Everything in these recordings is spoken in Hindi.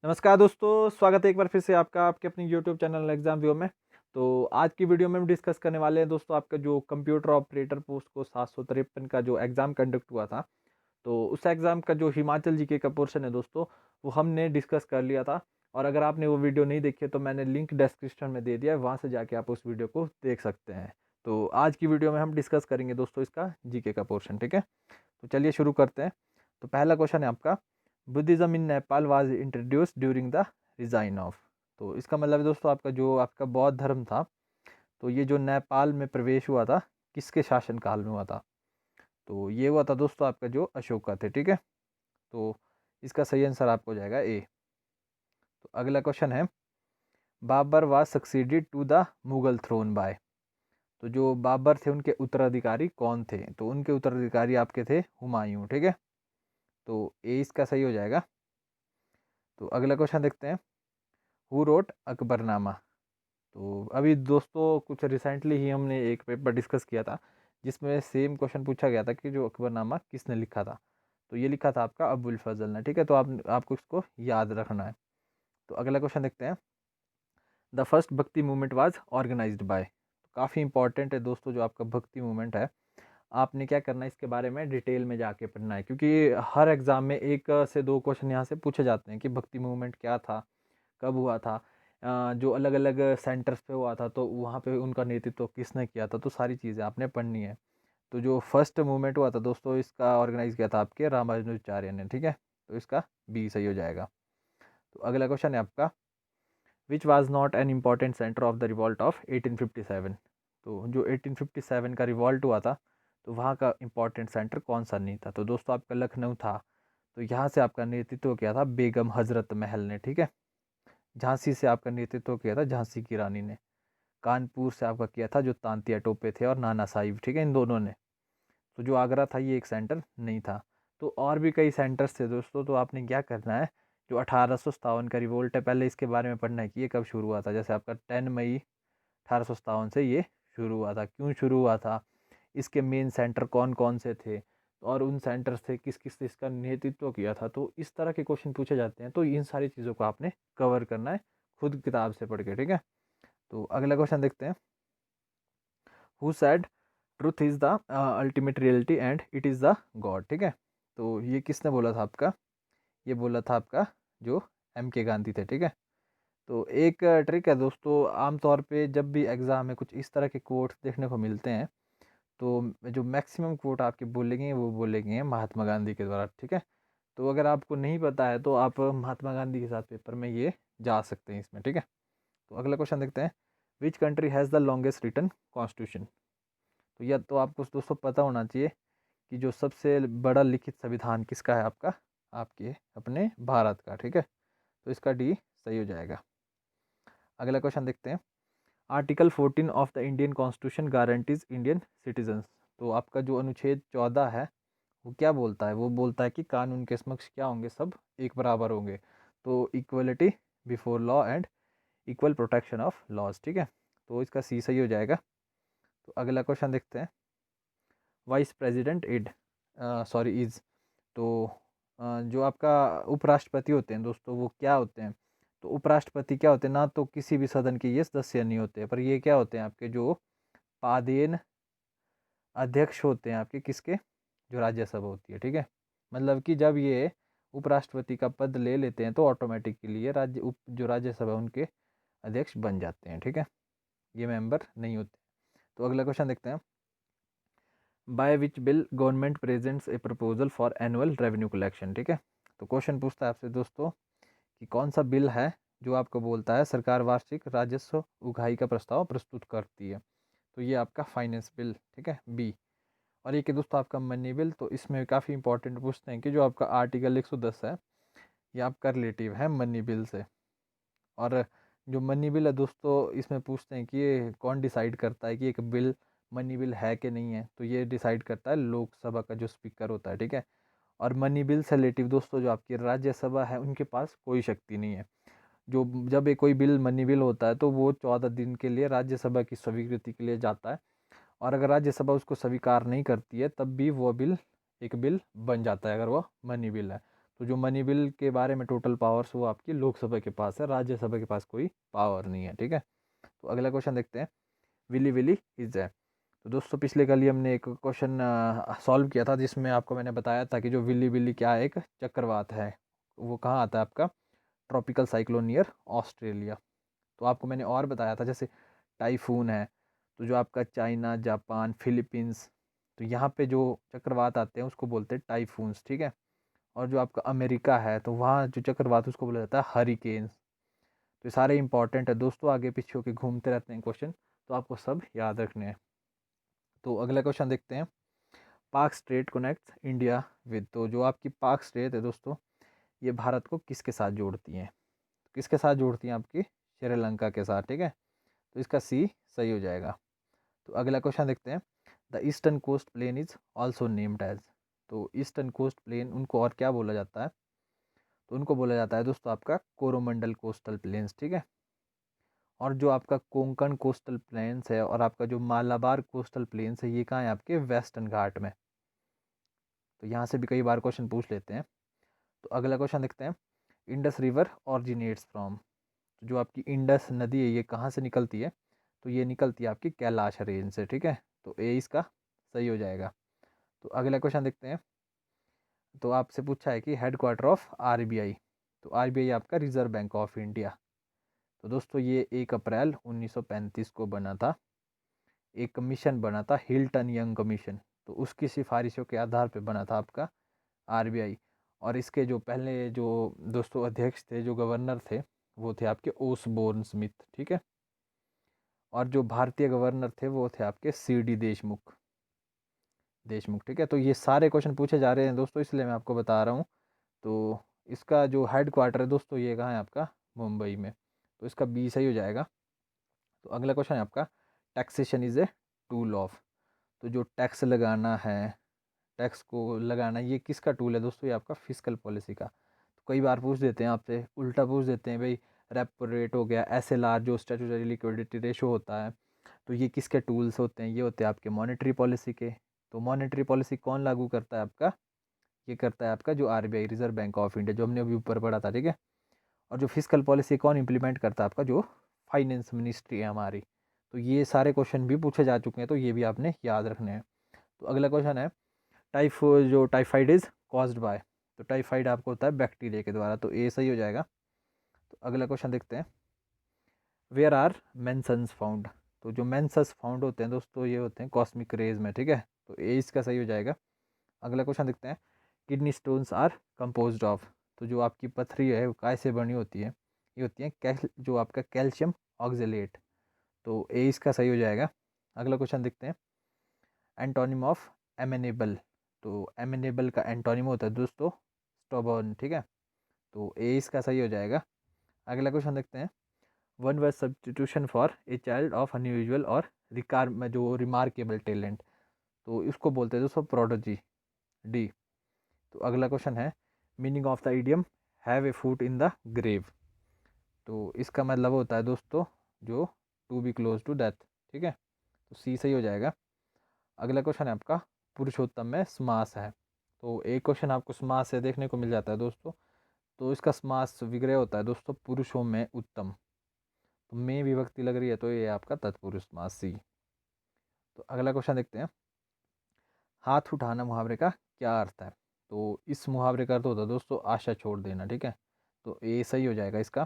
नमस्कार दोस्तों, स्वागत है एक बार फिर से आपका आपके अपने यूट्यूब चैनल एग्जाम व्यू में। तो आज की वीडियो में हम डिस्कस करने वाले हैं दोस्तों आपका जो कंप्यूटर ऑपरेटर पोस्ट को 753 का जो एग्ज़ाम कंडक्ट हुआ था। तो उस एग्ज़ाम का जो हिमाचल जीके का पोर्शन है दोस्तों, वो हमने डिस्कस कर लिया था। और अगर आपने वो वीडियो नहीं देखी है तो मैंने लिंक डिस्क्रिप्शन में दे दिया है, वहाँ से जाके आप उस वीडियो को देख सकते हैं। तो आज की वीडियो में हम डिस्कस करेंगे दोस्तों इसका जीके का पोर्शन, ठीक है। तो चलिए शुरू करते हैं। तो पहला क्वेश्चन है आपका, Buddhism in Nepal was introduced during the resign of. तो इसका मतलब है दोस्तों आपका जो आपका बौद्ध धर्म था, तो ये जो नेपाल में प्रवेश हुआ था, किसके शासन काल में हुआ था? तो ये हुआ था दोस्तों आपका जो अशोका थे, ठीक है। तो इसका सही आंसर आपको हो जाएगा ए। तो अगला क्वेश्चन है, Babur was succeeded to the Mughal throne by. तो जो बाबर थे उनके उत्तराधिकारी कौन थे? तो उनके उत्तराधिकारी आपके थे हुमायूं, ठीक है। तो ए इसका सही हो जाएगा। तो अगला क्वेश्चन देखते हैं, हु रोट अकबरनामा। तो अभी दोस्तों कुछ रिसेंटली ही हमने एक पेपर डिस्कस किया था, जिसमें सेम क्वेश्चन पूछा गया था कि जो अकबरनामा किसने लिखा था। तो ये लिखा था आपका अबुल फजल ने, ठीक है। तो आपको इसको याद रखना है। तो अगला क्वेश्चन देखते हैं, द फर्स्ट भक्ति मूवमेंट वाज ऑर्गेनाइज्ड बाय। तो काफ़ी इंपॉर्टेंट है दोस्तों जो आपका भक्ति मूवमेंट है। आपने क्या करना है, इसके बारे में डिटेल में जाके पढ़ना है, क्योंकि हर एग्जाम में एक से दो क्वेश्चन यहाँ से पूछे जाते हैं कि भक्ति मूवमेंट क्या था, कब हुआ था, जो अलग अलग सेंटर्स पे हुआ था, तो वहाँ पे उनका नेतृत्व किसने किया था। तो सारी चीज़ें आपने पढ़नी है। तो जो फर्स्ट मूवमेंट हुआ था दोस्तों, इसका ऑर्गेनाइज किया था आपके रामानुजाचार्य ने, ठीक है। तो इसका बी सही हो जाएगा। तो अगला क्वेश्चन है आपका, which was not an important centre of the revolt of 1857। तो जो 1857 का रिवॉल्ट हुआ था, तो वहाँ का इम्पॉर्टेंट सेंटर कौन सा नहीं था? तो दोस्तों आपका लखनऊ था। तो यहाँ से आपका नेतृत्व किया था बेगम हजरत महल ने, ठीक है। झांसी से आपका नेतृत्व किया था झांसी की रानी ने। कानपुर से आपका किया था जो तांतिया टोपे थे और नाना साहिब, ठीक है, इन दोनों ने। तो जो आगरा था ये एक सेंटर नहीं था। तो और भी कई सेंटर्स थे दोस्तों। तो आपने क्या करना है, जो 1857 का रिवोल्ट है, पहले इसके बारे में पढ़ना है कि ये कब शुरू हुआ था। जैसे आपका 10 मई 1857 से ये शुरू हुआ था, क्यों शुरू हुआ था, इसके मेन सेंटर कौन कौन से थे, और उन सेंटर से किस किस ने इसका नेतृत्व किया था। तो इस तरह के क्वेश्चन पूछे जाते हैं। तो इन सारी चीज़ों को आपने कवर करना है खुद किताब से पढ़ के, ठीक है। तो अगला क्वेश्चन देखते हैं, who said truth is the ultimate reality and it is the God, ठीक है। तो ये किसने बोला था आपका? ये बोला था आपका जो M.K. गांधी थे, ठीक है। तो एक ट्रिक है दोस्तों, आमतौर पे जब भी एग्ज़ाम में कुछ इस तरह के कोट्स देखने को मिलते हैं, तो जो मैक्सिमम कोट आपके बोलेंगे वो बोलेंगे हैं महात्मा गांधी के द्वारा, ठीक है। तो अगर आपको नहीं पता है तो आप महात्मा गांधी के साथ पेपर में ये जा सकते हैं इसमें, ठीक है। तो अगला क्वेश्चन देखते हैं, which country has the longest written constitution. तो यह तो आपको दोस्तों पता होना चाहिए कि जो सबसे बड़ा लिखित संविधान किसका है आपका, आपके अपने भारत का, ठीक है। तो इसका डी सही हो जाएगा। अगला क्वेश्चन देखते हैं, article 14 of the Indian constitution guarantees Indian citizens. तो आपका जो अनुच्छेद 14 है वो क्या बोलता है? वो बोलता है कि कानून के समक्ष क्या होंगे, सब एक बराबर होंगे। तो equality before law and equal protection of laws, ठीक है। तो इसका सी सही हो जाएगा। तो अगला क्वेश्चन देखते हैं, vice president is sorry is. तो जो आपका उपराष्ट्रपति होते हैं दोस्तों, वो क्या होते हैं? तो उपराष्ट्रपति क्या होते हैं? ना तो किसी भी सदन के ये सदस्य नहीं होते, पर ये क्या होते हैं आपके जो पादेन अध्यक्ष होते हैं आपके, किसके? जो राज्यसभा होती है, ठीक है। मतलब कि जब ये उपराष्ट्रपति का पद ले लेते हैं तो ऑटोमेटिकली ये जो राज्यसभा उनके अध्यक्ष बन जाते हैं, ठीक है। ये मेंबर नहीं होते। तो अगला क्वेश्चन देखते हैं, by which bill government presents A proposal for annual revenue collection, ठीक है। तो क्वेश्चन पूछता है आपसे दोस्तों कि कौन सा बिल है जो आपको बोलता है सरकार वार्षिक राजस्व उगाही का प्रस्ताव प्रस्तुत करती है। तो ये आपका फाइनेंस बिल, ठीक है, बी। और ये कि दोस्तों आपका मनी बिल, तो इसमें काफ़ी इंपॉर्टेंट पूछते हैं कि जो आपका आर्टिकल 110 है, ये आपका रिलेटिव है मनी बिल से। और जो मनी बिल है दोस्तों, इसमें पूछते हैं कि ये कौन डिसाइड करता है कि एक बिल मनी बिल है कि नहीं है। तो ये डिसाइड करता है लोकसभा का जो स्पीकर होता है, ठीक है। और मनी बिल से रिलेटिव दोस्तों जो आपकी राज्यसभा है उनके पास कोई शक्ति नहीं है। जो जब एक कोई बिल मनी बिल होता है तो वो 14 दिन के लिए राज्यसभा की स्वीकृति के लिए जाता है। और अगर राज्यसभा उसको स्वीकार नहीं करती है तब भी वो बिल एक बिल बन जाता है, अगर वो मनी बिल है। तो जो मनी बिल के बारे में टोटल पावर्स वो आपकी लोकसभा के पास है, राज्यसभा के पास कोई पावर नहीं है, ठीक है। तो अगला क्वेश्चन देखते हैं, विली विली इज है। तो दोस्तों पिछले कल ही हमने एक क्वेश्चन सॉल्व किया था जिसमें आपको मैंने बताया था कि जो विली विली क्या है, एक चक्रवात है, वो कहाँ आता है आपका, ट्रॉपिकल साइक्लोन नियर ऑस्ट्रेलिया। तो आपको मैंने और बताया था जैसे टाइफून है, तो जो आपका चाइना, जापान, फिलीपींस, तो यहाँ पे जो चक्रवात आते हैं उसको बोलते हैं टाइफून्स, ठीक है। और जो आपका अमेरिका है तो वहाँ जो चक्रवात उसको बोला जाता है हरिकेन्स। तो ये सारे इंपॉर्टेंट है दोस्तों, आगे पीछे होके घूमते रहते हैं क्वेश्चन, तो आपको सब याद रखने हैं। तो अगला क्वेश्चन देखते हैं, पाक स्ट्रेट कनेक्ट्स इंडिया विद। तो जो आपकी पाक स्ट्रेट है दोस्तों, ये भारत को किसके साथ जोड़ती हैं, तो किसके साथ जोड़ती हैं, आपकी श्रीलंका के साथ, ठीक है। तो इसका सी सही हो जाएगा। तो अगला क्वेश्चन देखते हैं, the eastern coast plain is also named as. तो ईस्टर्न कोस्ट प्लेन उनको और क्या बोला जाता है, तो उनको बोला जाता है दोस्तों आपका कोरोमंडल कोस्टल प्लेन्स, ठीक है। और जो आपका कोंकण कोस्टल प्लेन्स है और आपका जो मालाबार कोस्टल प्लेन्स है, ये कहाँ है, आपके वेस्टर्न घाट में। तो यहाँ से भी कई बार क्वेश्चन पूछ लेते हैं। तो अगला क्वेश्चन देखते हैं, इंडस रिवर ऑरिजिनेट्स फ्रॉम। तो जो आपकी इंडस नदी है ये कहाँ से निकलती है, तो ये निकलती है आपकी कैलाश रेंज से, ठीक है। तो ए इसका सही हो जाएगा। तो अगला क्वेश्चन देखते हैं, तो आपसे पूछा है कि हेड क्वार्टर ऑफ आरबीआई। तो आरबीआई आपका रिजर्व बैंक ऑफ इंडिया। तो दोस्तों ये 1 अप्रैल 1935 को बना था। एक कमीशन बना था हिल्टन यंग कमीशन, तो उसकी सिफारिशों के आधार पे बना था आपका आरबीआई। और इसके जो पहले जो दोस्तों अध्यक्ष थे, जो गवर्नर थे, वो थे आपके ओसबोर्न स्मिथ, ठीक है। और जो भारतीय गवर्नर थे वो थे आपके सीडी देशमुख, ठीक है। तो ये सारे क्वेश्चन पूछे जा रहे हैं दोस्तों, इसलिए मैं आपको बता रहा हूँ। तो इसका जो हेड क्वार्टर है दोस्तों ये कहाँ है आपका, मुंबई में। तो इसका बी सही हो जाएगा। तो अगला क्वेश्चन है आपका, taxation is a tool of. तो जो टैक्स लगाना है, टैक्स को लगाना, ये किसका टूल है दोस्तों, ये आपका फिजिकल पॉलिसी का। तो कई बार पूछ देते हैं आपसे, उल्टा पूछ देते हैं भाई, रेपो रेट हो गया, एसएलआर जो स्टैट्यूटरी लिक्विडिटी रेशो होता है, तो ये किसके टूल्स होते हैं, ये होते हैं आपके मॉनेटरी पॉलिसी के। तो मॉनेटरी पॉलिसी कौन लागू करता है आपका, ये करता है आपका जो RBI, reserve bank of India, जो हमने अभी ऊपर पढ़ा था, ठीक है। और जो फिजिकल पॉलिसी कौन इंप्लीमेंट करता है, आपका जो फाइनेंस मिनिस्ट्री है हमारी। तो ये सारे क्वेश्चन भी पूछे जा चुके हैं, तो ये भी आपने याद रखने हैं। तो अगला क्वेश्चन है, जो टाइफाइड इज कॉज्ड बाय। तो टाइफाइड आपको होता है बैक्टीरिया के द्वारा, तो ए सही हो जाएगा। तो अगला क्वेश्चन देखते हैं, वेयर आर मेंसन्स फाउंड। तो जो मेंसस फाउंड होते हैं दोस्तों ये होते हैं कॉस्मिक रेज में, ठीक है। तो ए इसका सही हो जाएगा। अगला क्वेश्चन देखते हैं, kidney stones are composed of. तो जो आपकी पथरी है वो काय से बनी होती है, ये होती है जो आपका कैल्शियम ऑक्जेलेट। तो ए इसका सही हो जाएगा। अगला क्वेश्चन देखते हैं, एंटोनिम ऑफ एमेनेबल। तो एमेनेबल का एंटोनिम होता है दोस्तों स्टोबर्न, ठीक है। तो ए इसका सही हो जाएगा। अगला क्वेश्चन देखते हैं, one word substitution for a child of unusual और रिकार में जो रिमार्केबल टैलेंट, तो इसको बोलते हैं दोस्तों प्रोडोजी, डी। तो अगला क्वेश्चन है, meaning of the idiom have a foot in the grave. तो इसका मतलब होता है दोस्तों जो to be close to death, ठीक है। तो सी सही हो जाएगा। अगला क्वेश्चन है आपका, पुरुषोत्तम में समास है। तो एक क्वेश्चन आपको समास से देखने को मिल जाता है दोस्तों, तो इसका समास विग्रह होता है दोस्तों पुरुषों में उत्तम। तो में विभक्ति लग रही है, तो ये आपका तत्पुरुष समास सी। तो अगला क्वेश्चन देखते हैं, हाथ उठाना मुहावरे का क्या अर्थ है। तो इस मुहावरे का अर्थ होता है दोस्तों आशा छोड़ देना, ठीक है। तो ए सही हो जाएगा इसका।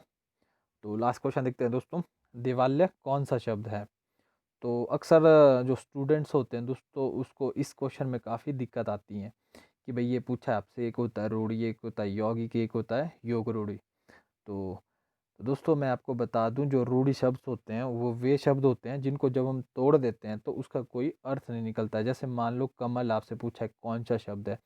तो लास्ट क्वेश्चन देखते हैं दोस्तों, देवाल्य कौन सा शब्द है। तो अक्सर जो स्टूडेंट्स होते हैं दोस्तों उसको इस क्वेश्चन में काफ़ी दिक्कत आती है कि भाई ये पूछा है आपसे, एक होता है रूढ़ी, एक होता है यौगिक, एक होता है योग रूढ़ी। तो दोस्तों मैं आपको बता दूं, जो रूढ़ी शब्द होते हैं वो वे शब्द होते हैं जिनको जब हम तोड़ देते हैं तो उसका कोई अर्थ नहीं निकलता है। जैसे मान लो कमल आपसे पूछा है कौन सा शब्द है,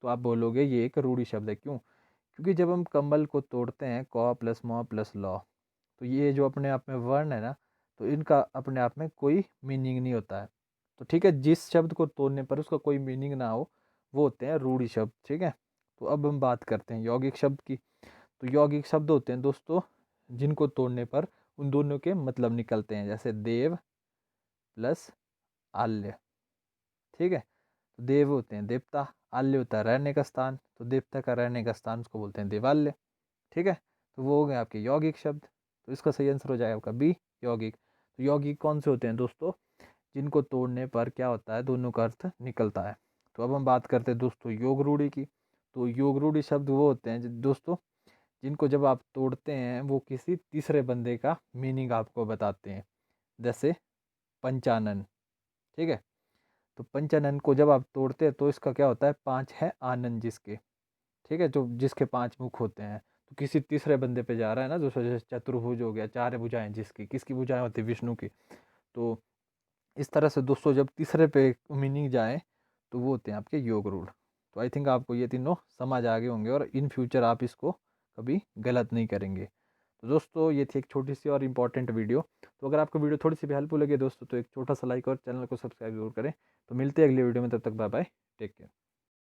तो आप बोलोगे ये एक रूढ़ी शब्द है। क्यों? क्योंकि जब हम कमल को तोड़ते हैं क प्लस म प्लस लॉ, तो ये जो अपने आप में वर्ण है ना, तो इनका अपने आप में कोई मीनिंग नहीं होता है। तो ठीक है, जिस शब्द को तोड़ने पर उसका कोई मीनिंग ना हो वो होते हैं रूढ़ी शब्द, ठीक है। तो अब हम बात करते हैं यौगिक शब्द की। तो यौगिक शब्द होते हैं दोस्तों जिनको तोड़ने पर उन दोनों के मतलब निकलते हैं, जैसे देव प्लस आल्य, ठीक है। तो देव होते हैं देवता, आल्य होता है रहने का स्थान, तो देवता का रहने का स्थान उसको बोलते हैं देवालय। ठीक है, तो वो हो गए आपके यौगिक शब्द। तो इसका सही आंसर हो जाएगा आपका बी, यौगिक। तो यौगिक कौन से होते हैं दोस्तों? जिनको तोड़ने पर क्या होता है, दोनों का अर्थ निकलता है। तो अब हम बात करते हैं दोस्तों योग रूढ़ि की। तो योग रूढ़ि शब्द वो होते हैं दोस्तों जिनको जब आप तोड़ते हैं वो किसी तीसरे बंदे का मीनिंग आपको बताते हैं। जैसे पंचानन, ठीक है, तो पंचानन को जब आप तोड़ते हैं तो इसका क्या होता है, 5 है आनंद जिसके, ठीक है, जो जिसके 5 मुख होते हैं। तो किसी तीसरे बंदे पे जा रहा है ना दोस्तों, जैसे चतुर्भुज हो गया, 4 भुजाएं जिसकी, किसकी भुजाएं होती है, विष्णु की। तो इस तरह से दोस्तों जब तीसरे पे मीनिंग जाए तो वो होते हैं आपके योग रूढ़। तो आई थिंक आपको ये तीनों समझ आ गए होंगे और इन फ्यूचर आप इसको कभी गलत नहीं करेंगे। तो दोस्तों ये थी एक छोटी सी और इम्पॉर्टेंट वीडियो। तो अगर आपको वीडियो थोड़ी सी भी हेल्पफुल लगे दोस्तों तो एक छोटा सा लाइक और चैनल को सब्सक्राइब जरूर करें। तो मिलते हैं अगली वीडियो में, तब तक बाय बाय, टेक केयर।